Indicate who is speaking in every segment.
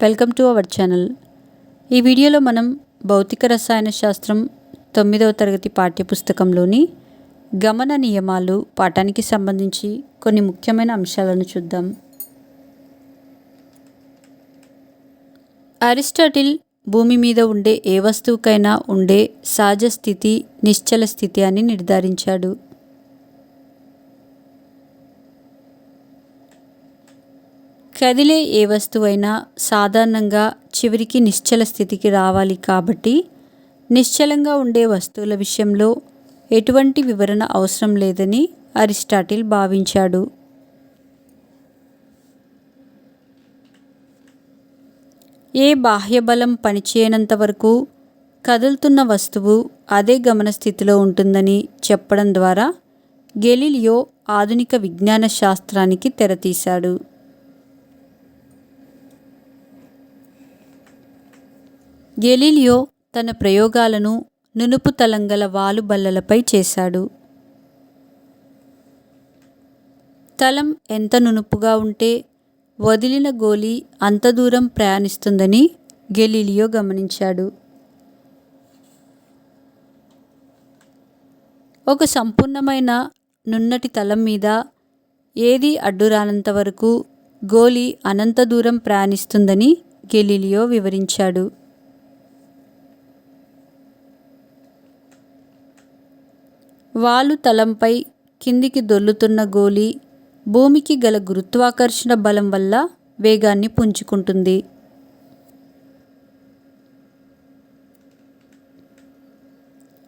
Speaker 1: Welcome to our channel. ఈ వీడియోలో మనం భౌతిక రసాయన శాస్త్రం 9వ తరగతి పాఠ్యపుస్తకంలోని గమన నియమాలు పాఠానికి సంబంధించి కొన్ని ముఖ్యమైన అంశాలను చూద్దాం. అరిస్టాటిల్ భూమి మీద ఉండే ఏ వస్తువుకైనా ఉండే సహజ స్థితి నిశ్చల స్థితి అని నిర్ధారించాడు. కదిలే ఏ వస్తువైనా సాధారణంగా చివరికి నిశ్చల స్థితికి రావాలి. కాబట్టి నిశ్చలంగా ఉండే వస్తువుల విషయంలో ఎటువంటి వివరణ అవసరం లేదని అరిస్టాటిల్ భావించాడు. ఏ బాహ్యబలం పనిచేయనంత వరకు కదులుతున్న వస్తువు అదే గమన స్థితిలో ఉంటుందని చెప్పడం ద్వారా గెలీలియో ఆధునిక విజ్ఞాన శాస్త్రానికి తెరతీశాడు. గెలీలియో తన ప్రయోగాలను నునుపు తలంగల వాలు బల్లలపై చేశాడు. తలం ఎంత నునుపుగా ఉంటే వదిలిన గోలి అంత దూరం ప్రయాణిస్తుందని గెలీలియో గమనించాడు. ఒక సంపూర్ణమైన నున్నటి తలం మీద ఏదీ అడ్డురానంత వరకు గోలి అనంత దూరం ప్రయాణిస్తుందని గెలీలియో వివరించాడు. వాలు తలంపై కిందికి దొర్లుతున్న గోలి భూమికి గల గురుత్వాకర్షణ బలం వల్ల వేగాన్ని పుంజుకుంటుంది.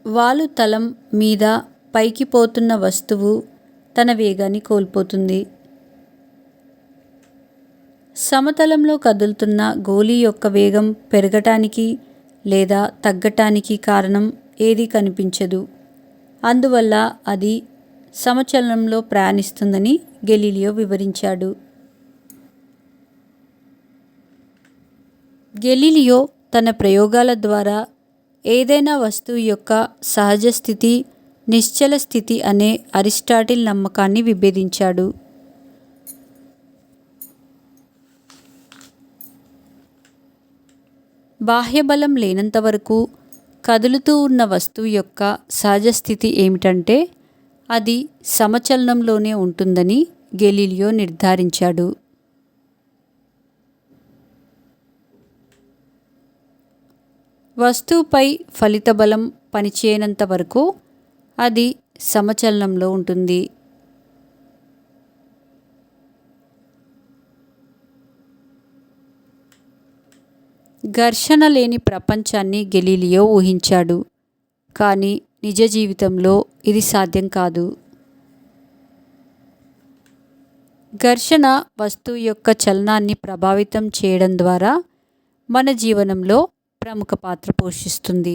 Speaker 1: వాలు తలం మీద పైకి పోతున్న వస్తువు తన వేగాన్ని కోల్పోతుంది. సమతలంలో కదులుతున్న గోలి యొక్క వేగం పెరగటానికి లేదా తగ్గటానికి కారణం ఏదీ కనిపించదు. అందువల్ల అది సమచలనంలో ప్రయాణిస్తుందని గెలీలియో వివరించాడు. గెలీలియో తన ప్రయోగాల ద్వారా ఏదైనా వస్తువు యొక్క సహజ స్థితి నిశ్చల స్థితి అనే అరిస్టాటిల్ నమ్మకాన్ని విభేదించాడు. బాహ్యబలం లేనంత వరకు కదులుతూ ఉన్న వస్తువు యొక్క సహజ స్థితి ఏమిటంటే అది సమచలనంలోనే ఉంటుందని గెలీలియో నిర్ధారించాడు. వస్తువుపై ఫలిత బలం పనిచేయనంత వరకు అది సమచలనంలో ఉంటుంది. ఘర్షణ లేని ప్రపంచాన్ని గెలీలియో ఊహించాడు. కానీ నిజ జీవితంలో ఇది సాధ్యం కాదు. ఘర్షణ వస్తువు యొక్క చలనాన్ని ప్రభావితం చేయడం ద్వారా మన జీవనంలో ప్రముఖ పాత్ర పోషిస్తుంది.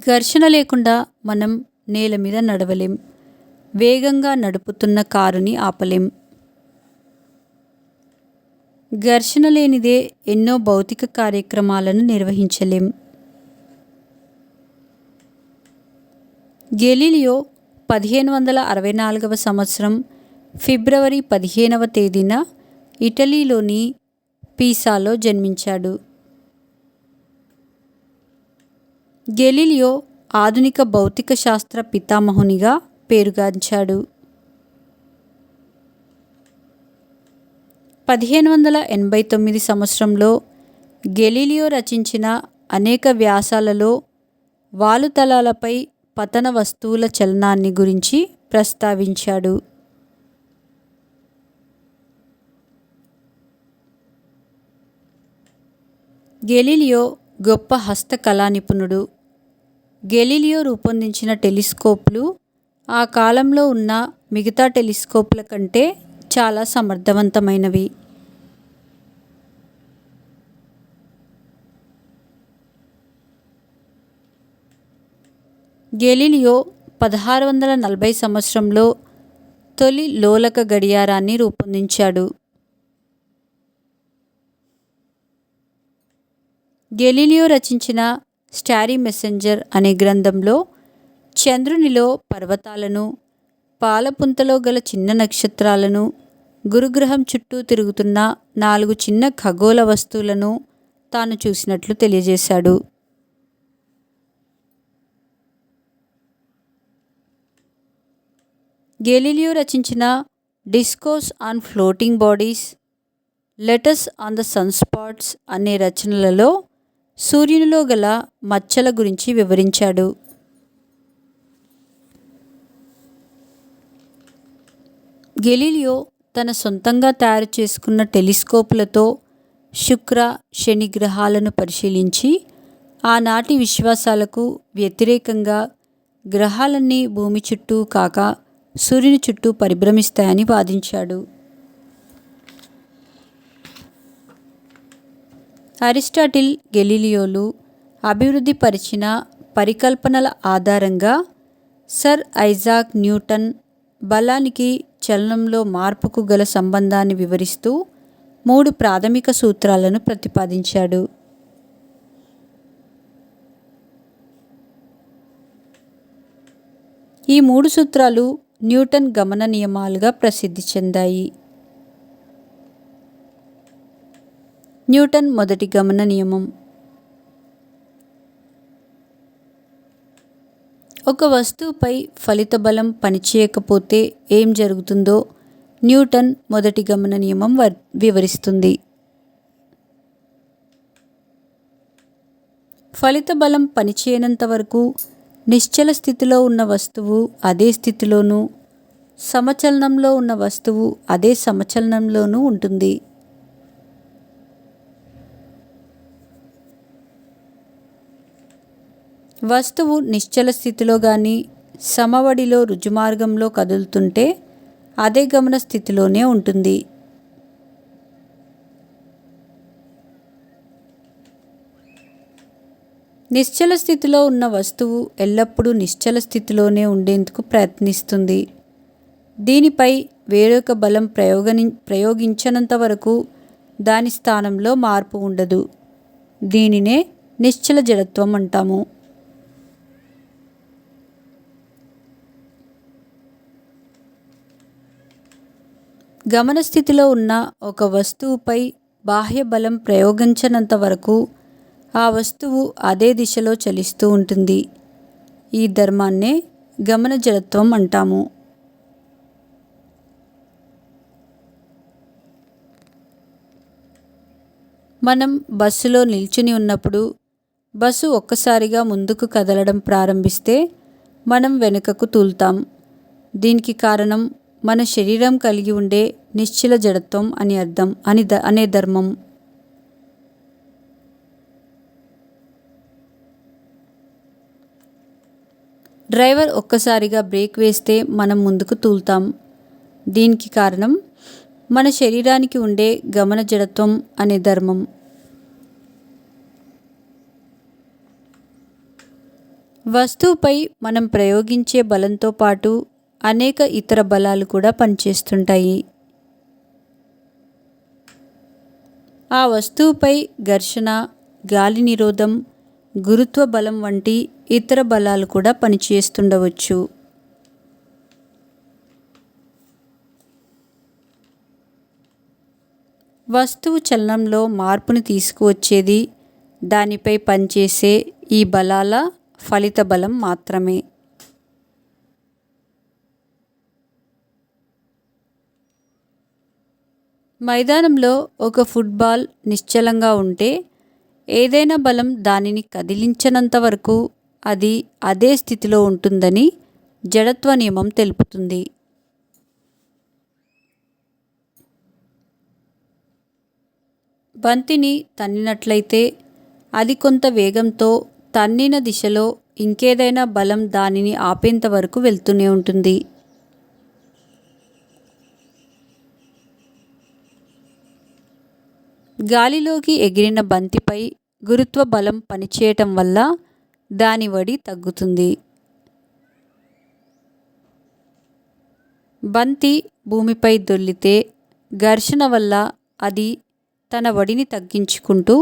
Speaker 1: ఘర్షణ లేకుండా మనం నేల మీద నడవలేం. వేగంగా నడుపుతున్న కారుని ఆపలేం. ఘర్షణ లేనిదే ఎన్నో భౌతిక కార్యక్రమాలను నిర్వహించలేం. గెలీలియో 1564వ సంవత్సరం ఫిబ్రవరి 15వ తేదీన ఇటలీలోని పీసాలో జన్మించాడు. గెలీలియో ఆధునిక భౌతిక శాస్త్ర పితామహునిగా పేరుగాంచాడు. 1589 సంవత్సరంలో గెలీలియో రచించిన అనేక వ్యాసాలలో వాలుతలాలపై పతన వస్తువుల చలనాన్ని గురించి ప్రస్తావించాడు. గెలీలియో గొప్ప హస్తకళా నిపుణుడు. గెలీలియో రూపొందించిన టెలిస్కోప్లు ఆ కాలంలో ఉన్న మిగతా టెలిస్కోప్ల కంటే చాలా సమర్థవంతమైనవి. గెలీలియో 1640 సంవత్సరంలో తొలి లోలక గడియారాన్ని రూపొందించాడు. గెలీలియో రచించిన స్టారీ మెసెంజర్ అనే గ్రంథంలో చంద్రునిలో పర్వతాలను, పాలపుంతలో గల చిన్న నక్షత్రాలను, గురుగ్రహం చుట్టూ తిరుగుతున్న 4 చిన్న ఖగోళ వస్తువులను తాను చూసినట్లు తెలియజేశాడు. గెలీలియో రచించిన discourse on floating bodies, letters on the sun spots అనే రచనలలో సూర్యునిలో గల మచ్చల గురించి వివరించాడు. గెలీలియో తన సొంతంగా తయారు చేసుకున్న టెలిస్కోపులతో శుక్ర, శని గ్రహాలను పరిశీలించి ఆనాటి విశ్వాసాలకు వ్యతిరేకంగా గ్రహాలన్నీ భూమి చుట్టూ కాక సూర్యుని చుట్టూ పరిభ్రమిస్తాయని వాదించాడు. అరిస్టాటిల్, గెలీలియోలు అభివృద్ధి పరిచిన పరికల్పనల ఆధారంగా సర్ ఐజాక్ న్యూటన్ బలానికి చలనంలో మార్పుకు గల సంబంధాన్ని వివరిస్తూ 3 ప్రాథమిక సూత్రాలను ప్రతిపాదించాడు. ఈ 3 సూత్రాలు న్యూటన్ గమన నియమాలుగా ప్రసిద్ధి చెందాయి. న్యూటన్ మొదటి గమన నియమం. ఒక వస్తువుపై ఫలిత బలం పనిచేయకపోతే ఏం జరుగుతుందో న్యూటన్ మొదటి గమన నియమం వివరిస్తుంది. ఫలిత బలం పనిచేయనంత వరకు నిశ్చల స్థితిలో ఉన్న వస్తువు అదే స్థితిలోనూ, సమచలనంలో ఉన్న వస్తువు అదే సమచలనంలోనూ ఉంటుంది. వస్తువు నిశ్చల స్థితిలో కానీ సమవడిలో రుజుమార్గంలో కదులుతుంటే అదే గమన స్థితిలోనే ఉంటుంది. నిశ్చల స్థితిలో ఉన్న వస్తువు ఎల్లప్పుడూ నిశ్చల స్థితిలోనే ఉండేందుకు ప్రయత్నిస్తుంది. దీనిపై వేరొక బలం ప్రయోగించనంత వరకు దాని స్థానంలో మార్పు ఉండదు. దీనినే నిశ్చల జడత్వం అంటాము. గమన స్థితిలో ఉన్న ఒక వస్తువుపై బాహ్య బలం ప్రయోగించనంత వరకు ఆ వస్తువు అదే దిశలో చలిస్తూ ఉంటుంది. ఈ ధర్మాన్నే గమన జడత్వం అంటాము. మనం బస్సులో నిల్చుని ఉన్నప్పుడు బస్సు ఒక్కసారిగా ముందుకు కదలడం ప్రారంభిస్తే మనం వెనుకకు తూలుతాం. దీనికి కారణం మన శరీరం కలిగి ఉండే నిశ్చల జడత్వం అని అర్థం అనే ధర్మం. డ్రైవర్ ఒక్కసారిగా బ్రేక్ వేస్తే మనం ముందుకు తూలుతాం. దీనికి కారణం మన శరీరానికి ఉండే గమన జడత్వం అనే ధర్మం. వస్తువుపై మనం ప్రయోగించే బలంతో పాటు అనేక ఇతర బలాలు కూడా పనిచేస్తుంటాయి. ఆ వస్తువుపై ఘర్షణ, గాలి నిరోధం, గురుత్వ బలం వంటి ఇతర బలాలు కూడా పనిచేస్తుండవచ్చు. వస్తువు చలనంలో మార్పుని తీసుకువచ్చేది దానిపై పనిచేసే ఈ బలాల ఫలిత బలం మాత్రమే. మైదానంలో ఒక ఫుట్బాల్ నిశ్చలంగా ఉంటే ఏదైనా బలం దానిని కదిలించనంత వరకు అది అదే స్థితిలో ఉంటుందని జడత్వ నియమం తెలుపుతుంది. బంతిని తన్నినట్లయితే అది కొంత వేగంతో తన్నిన దిశలో ఇంకేదైనా బలం దానిని ఆపేంత వరకు వెళ్తూనే ఉంటుంది. గాలిలోకి ఎగిరిన బంతిపై గురుత్వ బలం పనిచేయటం వల్ల దాని వడి తగ్గుతుంది. బంతి భూమిపై దొర్లితే ఘర్షణ వల్ల అది తన వడిని తగ్గించుకుంటూ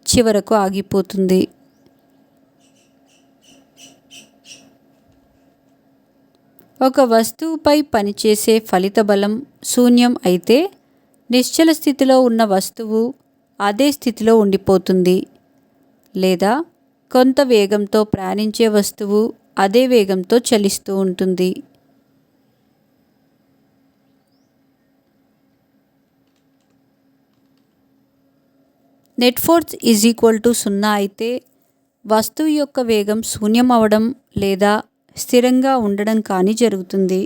Speaker 1: చివరకు ఆగిపోతుంది. ఒక వస్తువుపై పనిచేసే ఫలిత బలం శూన్యం అయితే నిశ్చల స్థితిలో ఉన్న వస్తువు అదే స్థితిలో ఉండిపోతుంది, లేదా కొంత వేగంతో ప్రయాణించే వస్తువు అదే వేగంతో చలిస్తూ ఉంటుంది. Net force is equal to 0 అయితే వస్తువు యొక్క వేగం శూన్యం అవడం లేదా స్థిరంగా ఉండడం కానీ జరుగుతుంది.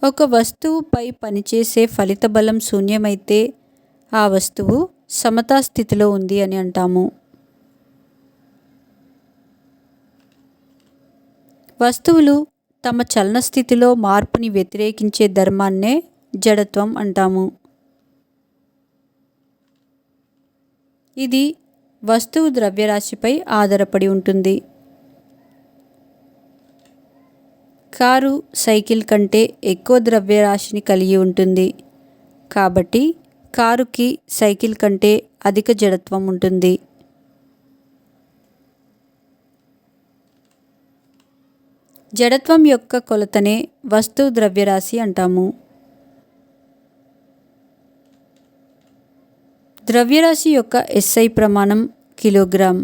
Speaker 1: ఒక వస్తువుపై పనిచేసే ఫలిత బలం శూన్యమైతే ఆ వస్తువు సమతా స్థితిలో ఉంది అని అంటాము. వస్తువులు తమ చలన స్థితిలో మార్పుని వ్యతిరేకించే ధర్మాన్నే జడత్వం అంటాము. ఇది వస్తువు ద్రవ్యరాశిపై ఆధారపడి ఉంటుంది. కారు సైకిల్ కంటే ఎక్కువ ద్రవ్యరాశిని కలిగి ఉంటుంది, కాబట్టి కారుకి సైకిల్ కంటే అధిక జడత్వం ఉంటుంది. జడత్వం యొక్క కొలతనే వస్తువు ద్రవ్యరాశి అంటాము. ద్రవ్యరాశి యొక్క SI ప్రమాణం కిలోగ్రామ్.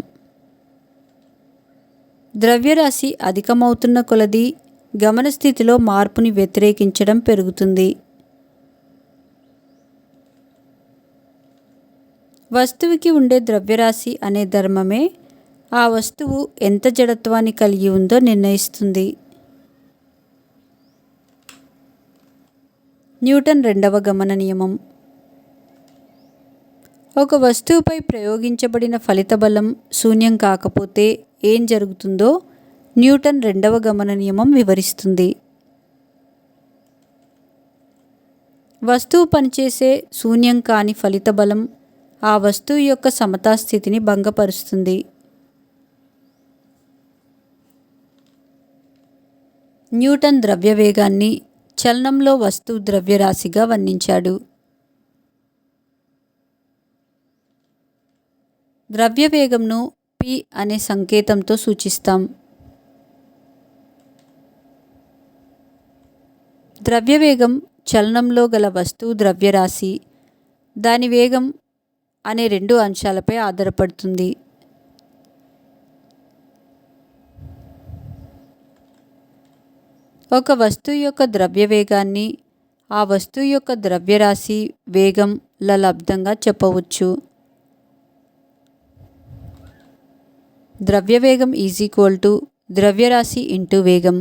Speaker 1: ద్రవ్యరాశి అధికమవుతున్న కొలది గమన స్థితిలో మార్పుని వ్యతిరేకించడం పెరుగుతుంది. వస్తువుకి ఉండే ద్రవ్యరాశి అనే ధర్మమే ఆ వస్తువు ఎంత జడత్వాన్ని కలిగి ఉందో నిర్ణయిస్తుంది. న్యూటన్ రెండవ గమన నియమం. ఒక వస్తువుపై ప్రయోగించబడిన ఫలిత బలం శూన్యం కాకపోతే ఏం జరుగుతుందో న్యూటన్ రెండవ గమన నియమం వివరిస్తుంది. వస్తువు పనిచేసే శూన్యం కాని ఫలిత బలం ఆ వస్తువు యొక్క సమతా స్థితిని భంగపరుస్తుంది. న్యూటన్ ద్రవ్యవేగాన్ని చలనంలో వస్తువు ద్రవ్యరాశిగా వర్ణించాడు. ద్రవ్యవేగంను P అనే సంకేతంతో సూచిస్తాం. ద్రవ్యవేగం చలనంలో గల వస్తువు ద్రవ్యరాశి, దాని వేగం అనే 2 అంశాలపై ఆధారపడుతుంది. ఒక వస్తువు యొక్క ద్రవ్యవేగాన్ని ఆ వస్తువు యొక్క ద్రవ్యరాశి వేగం ల లబ్దంగా చెప్పవచ్చు. ద్రవ్యవేగం ఈజ్ ఈక్వల్ టు ద్రవ్యరాశి ఇంటూ వేగం.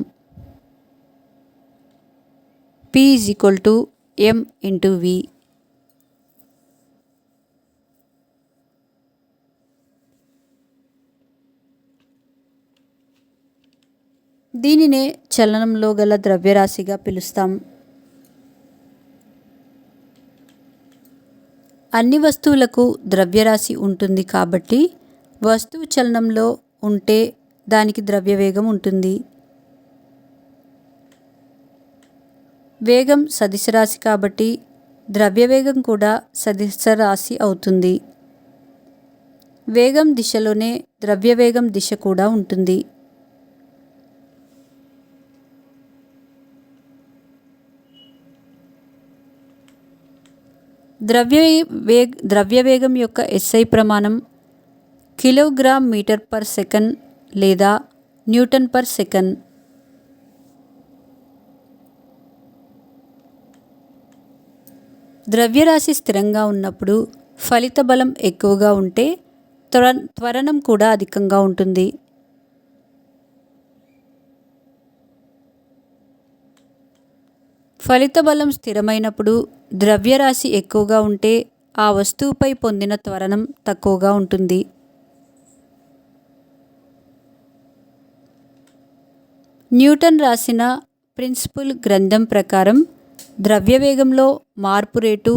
Speaker 1: P is equal to M into V. దీనినే చలనంలో గల ద్రవ్యరాశిగా పిలుస్తాం. అన్ని వస్తువులకు ద్రవ్యరాశి ఉంటుంది కాబట్టి వస్తువు చలనంలో ఉంటే దానికి ద్రవ్యవేగం ఉంటుంది. వేగం సదిశ రాశి కాబట్టి ద్రవ్యవేగం కూడా సదిశ రాశి అవుతుంది. వేగం దిశలోనే ద్రవ్యవేగం దిశ కూడా ఉంటుంది. ద్రవ్యవేగం యొక్క SI ప్రమాణం కిలోగ్రామ్ మీటర్ పర్ సెకండ్ లేదా న్యూటన్ పర్ సెకండ్. ద్రవ్యరాశి స్థిరంగా ఉన్నప్పుడు ఫలిత బలం ఎక్కువగా ఉంటే త్వరణం కూడా అధికంగా ఉంటుంది. ఫలిత బలం స్థిరమైనప్పుడు ద్రవ్యరాశి ఎక్కువగా ఉంటే ఆ వస్తువుపై పొందిన త్వరణం తక్కువగా ఉంటుంది. న్యూటన్ రాసిన ప్రిన్సిపుల్ గ్రంథం ప్రకారం ద్రవ్యవేగంలో మార్పు రేటు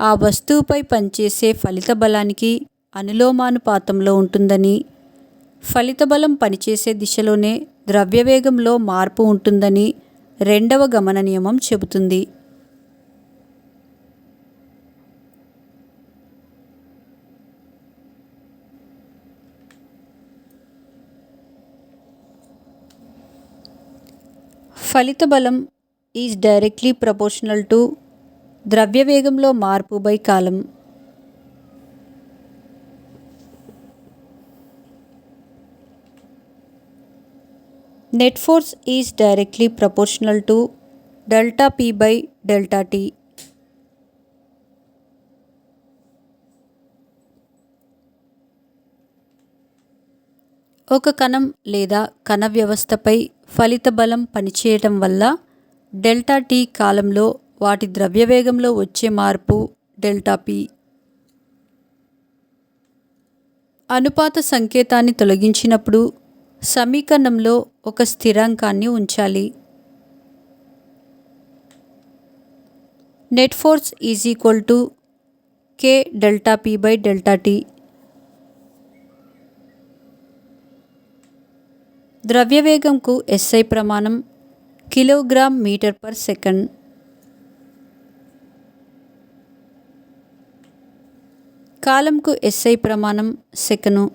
Speaker 1: ఆ వస్తువుపై పనిచేసే ఫలిత బలానికి అనులోమానుపాతంలో ఉంటుందని, ఫలిత బలం పనిచేసే దిశలోనే ద్రవ్యవేగంలో మార్పు ఉంటుందని రెండవ గమన నియమం చెబుతుంది. ఫలిత బలం ఈజ్ డైరెక్ట్లీ ప్రపోర్షనల్ టు ద్రవ్యవేగంలో మార్పు by column. Net force is directly proportional to delta P by delta tea. ఒక కణం లేదా కణ వ్యవస్థపై ఫలిత బలం పనిచేయటం వల్ల డెల్టా టీ కాలంలో వాటి ద్రవ్యవేగంలో వచ్చే మార్పు డెల్టా పి. అనుపాత సంకేతాన్ని తొలగించినప్పుడు సమీకరణంలో ఒక స్థిరాంకాన్ని ఉంచాలి. Net force is equal to K delta P by delta T. ద్రవ్యవేగంకు ఎస్ఐ ప్రమాణం కిలోగ్రామ్ మీటర్ పర్ సెకండ్. కాలంకు ఎస్ఐ ప్రమాణం సెకను.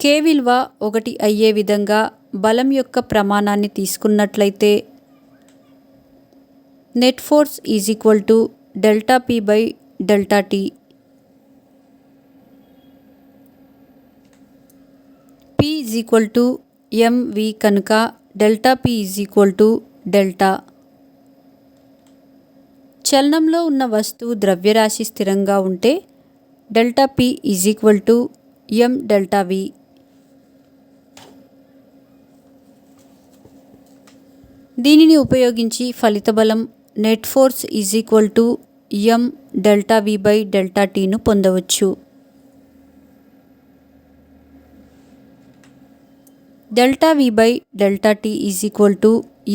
Speaker 1: కే విలువ 1 అయ్యే విధంగా బలం యొక్క ప్రమాణాన్ని తీసుకున్నట్లయితే net force is equal to delta P by delta T. P is equal to MV కనుక delta P is equal to delta. చలనంలో ఉన్న వస్తువు ద్రవ్యరాశి స్థిరంగా ఉంటే delta P is equal to M delta వి. దీనిని ఉపయోగించి ఫలిత బలం net force is equal to M delta V by delta టీను పొందవచ్చు. Delta V by delta T is equal to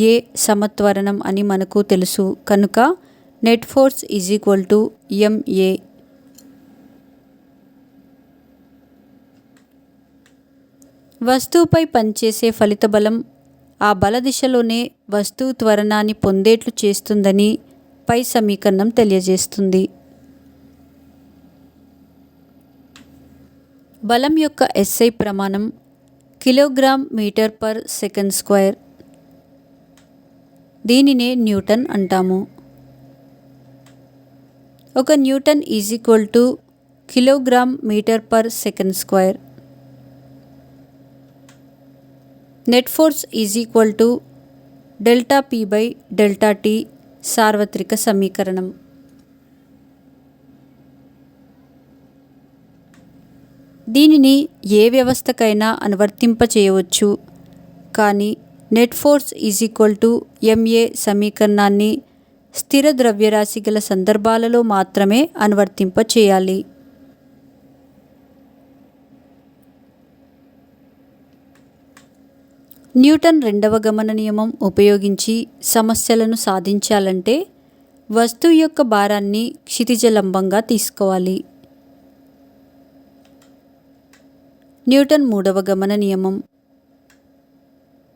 Speaker 1: A సమత్వరణం అని మనకు తెలుసు కనుక net force is equal to MA. వస్తువుపై పనిచేసే ఫలిత బలం ఆ బల దిశలోనే వస్తువు త్వరణాన్ని పొందేట్లు చేస్తుందని పై సమీకరణం తెలియజేస్తుంది. బలం యొక్క ఎస్ఐ ప్రమాణం kilogram metre per second square. దీనినే న్యూటన్ అంటాము. ఒక newton is equal to kilogram metre per second square. Net force is equal to delta P by delta T సార్వత్రిక సమీకరణం. దీనిని ఏ వ్యవస్థకైనా అనువర్తింపచేయవచ్చు, కానీ net force is equal to MA సమీకరణాన్ని స్థిర ద్రవ్యరాశి గల సందర్భాలలో మాత్రమే అనువర్తింపచేయాలి. న్యూటన్ రెండవ గమన నియమం ఉపయోగించి సమస్యలను సాధించాలంటే వస్తువు యొక్క భారాన్ని క్షితిజ లంబంగా తీసుకోవాలి. న్యూటన్ మూడవ గమన నియమం.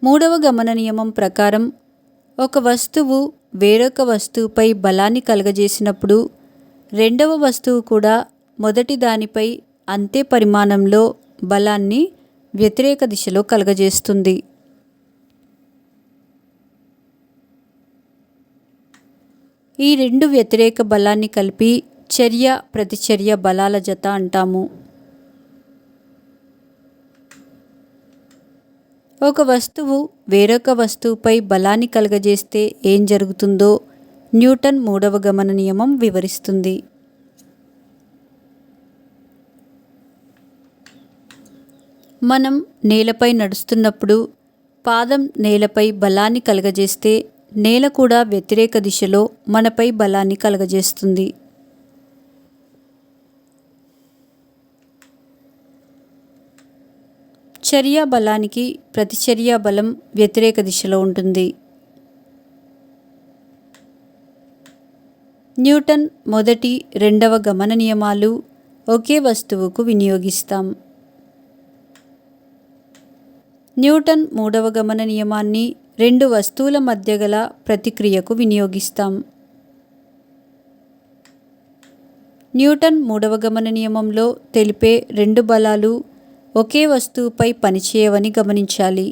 Speaker 1: మూడవ గమన నియమం ప్రకారం ఒక వస్తువు వేరొక వస్తువుపై బలాన్ని కలుగజేసినప్పుడు రెండవ వస్తువు కూడా మొదటి దానిపై అంతే పరిమాణంలో బలాన్ని వ్యతిరేక దిశలో కలుగజేస్తుంది. ఈ రెండు వ్యతిరేక బలాన్ని కలిపి చర్య ప్రతిచర్య బలాల జత అంటాము. ఒక వస్తువు వేరొక వస్తువుపై బలాన్ని కలుగజేస్తే ఏం జరుగుతుందో న్యూటన్ మూడవ గమన నియమం వివరిస్తుంది. మనం నేలపై నడుస్తున్నప్పుడు పాదం నేలపై బలాన్ని కలుగజేస్తే నేల కూడా వ్యతిరేక దిశలో మనపై బలాన్ని కలుగజేస్తుంది. చర్య బలానికి ప్రతిచర్య బలం వ్యతిరేక దిశలో ఉంటుంది. న్యూటన్ మొదటి రెండవ గమన నియమాలు ఒకే వస్తువుకు వినియోగిస్తాం. న్యూటన్ మూడవ గమన నియమాన్ని రెండు వస్తువుల మధ్య గల ప్రతిక్రియకు వినియోగిస్తాం. న్యూటన్ మూడవ గమన నియమంలో తెలిపే రెండు బలాలు ఒకే వస్తువుపై పనిచేయవని గమనించాలి.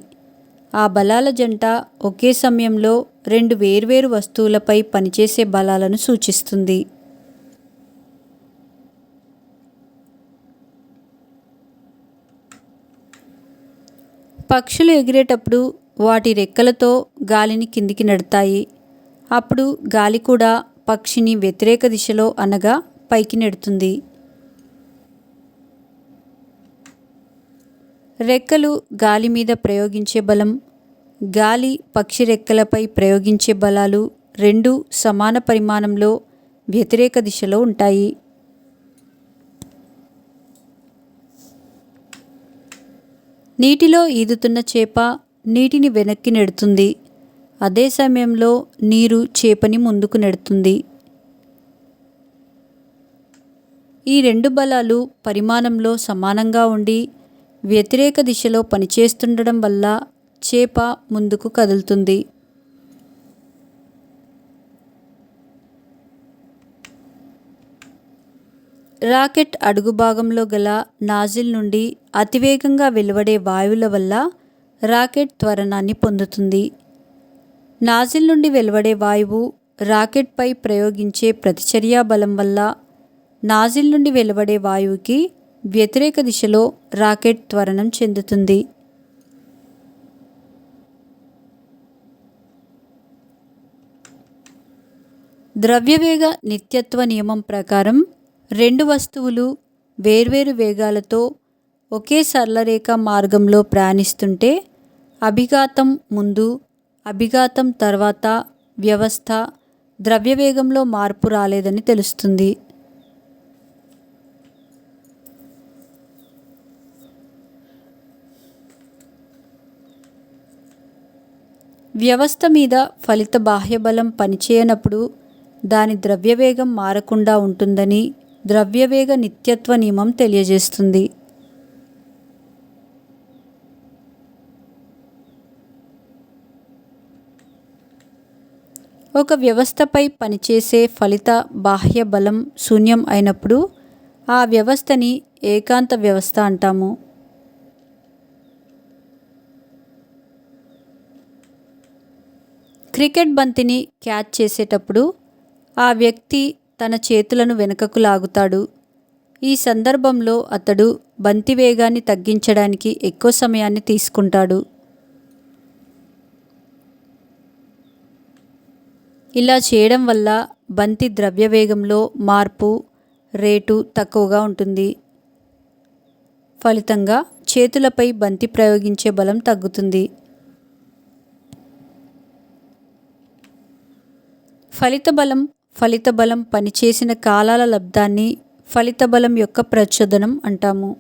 Speaker 1: ఆ బలాల జంట ఒకే సమయంలో రెండు వేర్వేరు వస్తువులపై పనిచేసే బలాలను సూచిస్తుంది. పక్షులు ఎగిరేటప్పుడు వాటి రెక్కలతో గాలిని కిందికి నెడతాయి. అప్పుడు గాలి కూడా పక్షిని వ్యతిరేక దిశలో అనగా పైకి నెడుతుంది. రెక్కలు గాలి మీద ప్రయోగించే బలం, గాలి పక్షి రెక్కలపై ప్రయోగించే బలాలు రెండూ సమాన పరిమాణంలో వ్యతిరేక దిశలో ఉంటాయి. నీటిలో ఈదుతున్న చేప నీటిని వెనక్కి నెడుతుంది. అదే సమయంలో నీరు చేపని ముందుకు నెడుతుంది. ఈ రెండు బలాలు పరిమాణంలో సమానంగా ఉండి వ్యతిరేక దిశలో పనిచేస్తుండడం వల్ల చేప ముందుకు కదులుతుంది. రాకెట్ అడుగు భాగంలో గల నాజిల్ నుండి అతివేగంగా వెలువడే వాయువుల వల్ల రాకెట్ త్వరణాన్ని పొందుతుంది. నాజిల్ నుండి వెలువడే వాయువు రాకెట్పై ప్రయోగించే ప్రతిచర్యా బలం వల్ల నాజిల్ నుండి వెలువడే వాయువుకి వ్యతిరేక దిశలో రాకెట్ త్వరణం చెందుతుంది. ద్రవ్యవేగ నిత్యత్వ నియమం ప్రకారం రెండు వస్తువులు వేర్వేరు వేగాలతో ఒకే సరళరేఖ మార్గంలో ప్రయాణిస్తుంటే అభిఘాతం ముందు, అభిఘాతం తర్వాత వ్యవస్థ ద్రవ్యవేగంలో మార్పు రాలేదని తెలుస్తుంది. వ్యవస్థ మీద ఫలిత బాహ్యబలం పనిచేయనప్పుడు దాని ద్రవ్యవేగం మారకుండా ఉంటుందని ద్రవ్యవేగ నిత్యత్వ నియమం తెలియజేస్తుంది. ఒక వ్యవస్థపై పనిచేసే ఫలిత బాహ్య బలం శూన్యం అయినప్పుడు ఆ వ్యవస్థని ఏకాంత వ్యవస్థ అంటాము. క్రికెట్ బంతిని క్యాచ్ చేసేటప్పుడు ఆ వ్యక్తి తన చేతులను వెనుకకు లాగుతాడు. ఈ సందర్భంలో అతడు బంతి వేగాన్ని తగ్గించడానికి ఎక్కువ సమయాన్ని తీసుకుంటాడు. ఇలా చేయడం వల్ల బంతి ద్రవ్యవేగంలో మార్పు రేటు తక్కువగా ఉంటుంది. ఫలితంగా చేతులపై బంతి ప్రయోగించే బలం తగ్గుతుంది. ఫలిత బలం పనిచేసిన కాలాల లబ్ధాన్ని ఫలిత బలం యొక్క ప్రచోదనం అంటాము.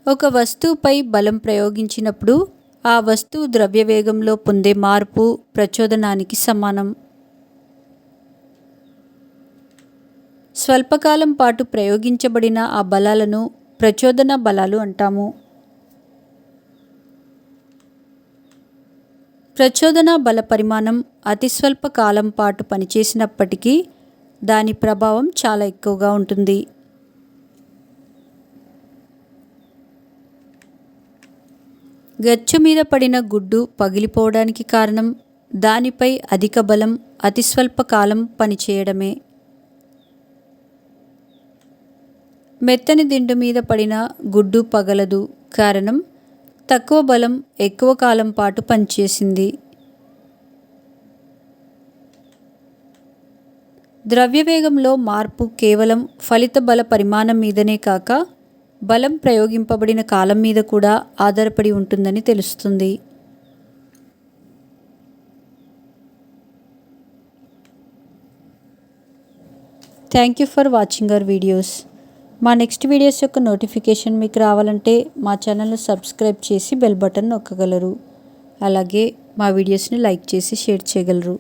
Speaker 1: ఒక వస్తువుపై బలం ప్రయోగించినప్పుడు ఆ వస్తువు ద్రవ్యవేగంలో పొందే మార్పు ప్రచోదనానికి సమానం. స్వల్పకాలం పాటు ప్రయోగించబడిన ఆ బలాలను ప్రచోదన బలాలు అంటాము. ప్రచోదన బల పరిమాణం అతి స్వల్ప కాలం పాటు పనిచేసినప్పటికీ దాని ప్రభావం చాలా ఎక్కువగా ఉంటుంది. గచ్చు మీద పడిన గుడ్డు పగిలిపోవడానికి కారణం దానిపై అధిక బలం అతి స్వల్ప కాలం పనిచేయడమే. మెత్తని దిండు మీద పడిన గుడ్డు పగలదు, కారణం తక్కువ బలం ఎక్కువ కాలం పాటు పనిచేసింది. ద్రవ్యవేగంలో మార్పు కేవలం ఫలిత బల పరిమాణం మీదనే కాక బలం ప్రయోగింపబడిన కాలం మీద కూడా ఆధారపడి ఉంటుందని తెలుస్తుంది. Thank you for watching our videos. మా నెక్స్ట్ వీడియోస్ యొక్క నోటిఫికేషన్ మీకు రావాలంటే మా ఛానల్ను సబ్స్క్రైబ్ చేసి బెల్ బటన్ నొక్కగలరు. అలాగే మా వీడియోస్ని లైక్ చేసి షేర్ చేయగలరు.